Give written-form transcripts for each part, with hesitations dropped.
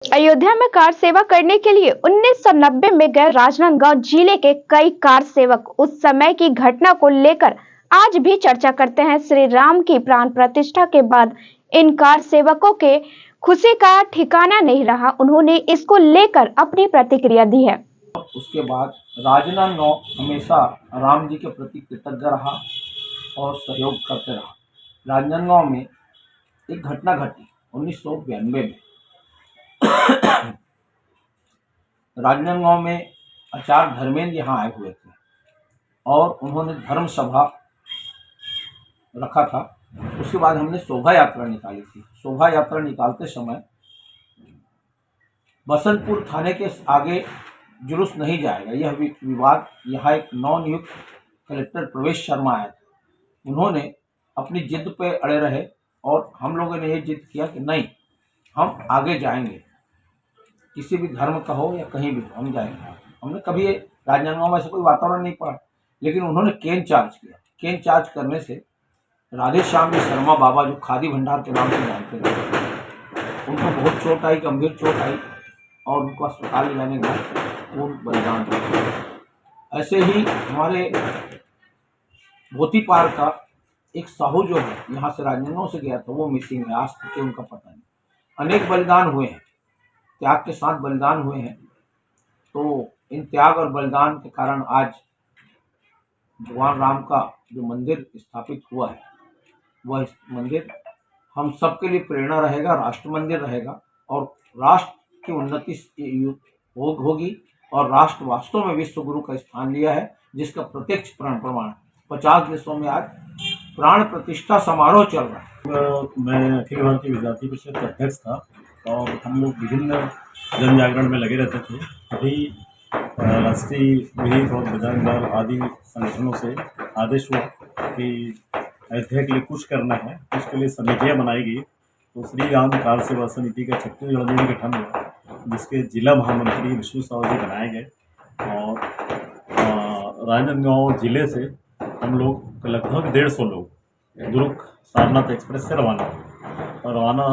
अयोध्या में कार सेवा करने के लिए 1990 में गए राजनांदगांव जिले के कई कार सेवक उस समय की घटना को लेकर आज भी चर्चा करते हैं। श्री राम की प्राण प्रतिष्ठा के बाद इन कार सेवकों के खुशी का ठिकाना नहीं रहा। उन्होंने इसको लेकर अपनी प्रतिक्रिया दी है। उसके बाद राजनांदगांव हमेशा राम जी के प्रति कृतज्ञ रहा और सहयोग करते रहा। राजनांदगांव में एक घटना घटी 1992 में। राजनांदगांव में आचार्य धर्मेंद्र यहाँ आए हुए थे और उन्होंने धर्म सभा रखा था। उसके बाद हमने शोभा यात्रा निकाली थी। शोभा यात्रा निकालते समय बसंतपुर थाने के आगे जुलूस नहीं जाएगा, यह विवाद। यहाँ एक नवनियुक्त कलेक्टर प्रवेश शर्मा आए थे। उन्होंने अपनी जिद पे अड़े रहे और हम लोगों ने ये जिद किया कि नहीं, हम आगे जाएंगे, किसी भी धर्म का हो या कहीं भी हम जाएंगे। हमने कभी राजनांदगांव में ऐसा कोई वातावरण नहीं पड़ा, लेकिन उन्होंने केन चार्ज किया। केन चार्ज करने से राधे श्याम जी शर्मा बाबा, जो खादी भंडार के नाम से जानते थे, उनको बहुत चोट आई, गंभीर चोट आई और उनको अस्पताल ले जाने का पूर्ण बलिदान दिया। ऐसे ही हमारे मोती पार का एक साहू जो है, यहाँ से राजनांदगांव से गया था, वो मिसिंग है, आज तक उनका पता नहीं। अनेक बलिदान हुए हैं, त्याग के साथ बलिदान हुए हैं। तो इन त्याग और बलिदान के कारण आज भगवान राम का जो मंदिर स्थापित हुआ है, वह मंदिर हम सबके लिए प्रेरणा रहेगा, राष्ट्र मंदिर रहेगा और राष्ट्र की उन्नति होगी। और राष्ट्र वास्तव में विश्व गुरु का स्थान लिया है, जिसका प्रत्यक्ष प्रमाण 50 देशों में आज प्राण प्रतिष्ठा समारोह चल रहा है। मैं अखिल भारतीय विद्यार्थी परिषद का अध्यक्ष था और हम लोग विभिन्न जन जागरण में लगे रहते थे। अभी राष्ट्रीय विहित और बजरंग दल आदि संगठनों से आदेश हुआ कि अयोध्या के लिए कुछ करना है, उसके लिए समितियाँ बनाई गई। तो श्री राम कार सेवा समिति का छत्तीसगढ़ में गठन हुआ, जिसके जिला महामंत्री विष्णु साहू जी बनाए गए और राजनांदगांव जिले से हम लोग लगभग 150 लोग दुर्ग सारनाथ एक्सप्रेस से रवाना हुए। रवाना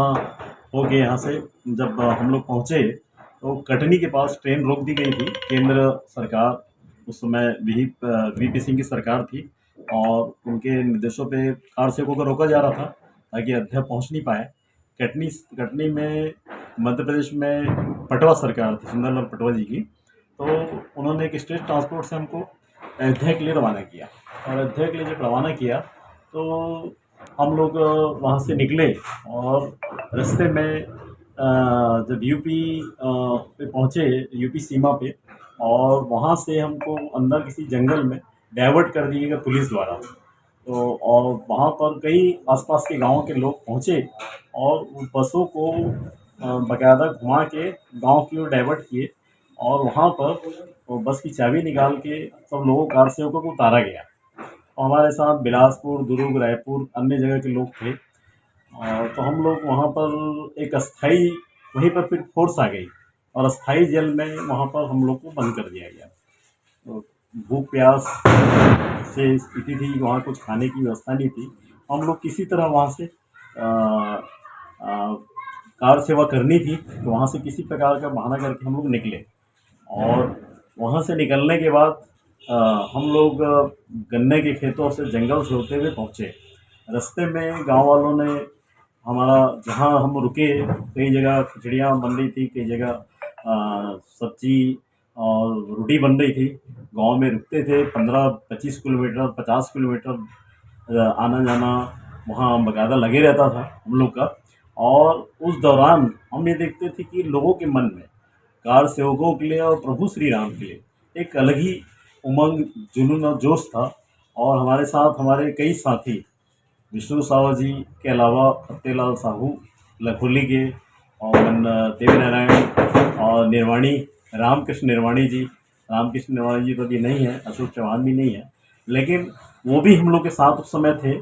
हो के यहाँ से जब हम लोग पहुँचे तो कटनी के पास ट्रेन रोक दी गई थी। केंद्र सरकार, उस समय वीपी सिंह की सरकार थी और उनके निर्देशों पे कार सेवकों को रोका जा रहा था ताकि अयोध्या पहुँच नहीं पाए। कटनी में मध्य प्रदेश में पटवा सरकार थी, सुंदरलाल पटवा जी की। तो उन्होंने एक स्टेट ट्रांसपोर्ट से हमको अयोध्या के लिए रवाना किया और अयोध्या के लिए जब रवाना किया तो हम लोग वहाँ से निकले और रास्ते में जब यूपी पे पहुँचे, यूपी सीमा पे, और वहाँ से हमको अंदर किसी जंगल में डाइवर्ट कर दिए गए पुलिस द्वारा। तो और वहाँ पर कई आसपास के गांवों के लोग पहुँचे और उन बसों को बाकायदा घुमा के गांव की ओर डाइवर्ट किए और वहाँ पर वो बस की चाबी निकाल के सब लोगों कार सेवकों को उतारा गया। और हमारे साथ बिलासपुर, दुर्ग, रायपुर, अन्य जगह के लोग थे। और तो हम लोग वहाँ पर एक अस्थाई, वहीं पर फिर फोर्स आ गई और अस्थाई जेल में वहाँ पर हम लोग को बंद कर दिया गया। तो भूख प्यास से स्थिति थी, वहाँ कुछ खाने की व्यवस्था नहीं थी। हम लोग किसी तरह वहाँ से कार सेवा करनी थी, तो वहाँ से किसी प्रकार का बहाना करके हम लोग निकले। और वहाँ से निकलने के बाद हम लोग गन्ने के खेतों से, जंगल से होते हुए पहुँचे। रास्ते में गांव वालों ने हमारा, जहाँ हम रुके, कई जगह खिचड़ियाँ बन रही थी, कई जगह सब्जी और रोटी बन रही थी। गांव में रुकते थे 15-25 किलोमीटर, 50 किलोमीटर आना जाना वहाँ बकायदा लगे रहता था हम लोग का। और उस दौरान हम ये देखते थे कि लोगों के मन में कार सेवकों के लिए और प्रभु श्री राम के लिए एक अलग ही उमंग, जुनून और जोश था। और हमारे साथ हमारे कई साथी, विष्णु साहू जी के अलावा फतेहलाल साहू लखोली के और देवी नारायण और निर्वाणी, रामकृष्ण निर्वाणी जी तो अभी नहीं है, अशोक चौहान भी नहीं है, लेकिन वो भी हम लोग के साथ उस समय थे।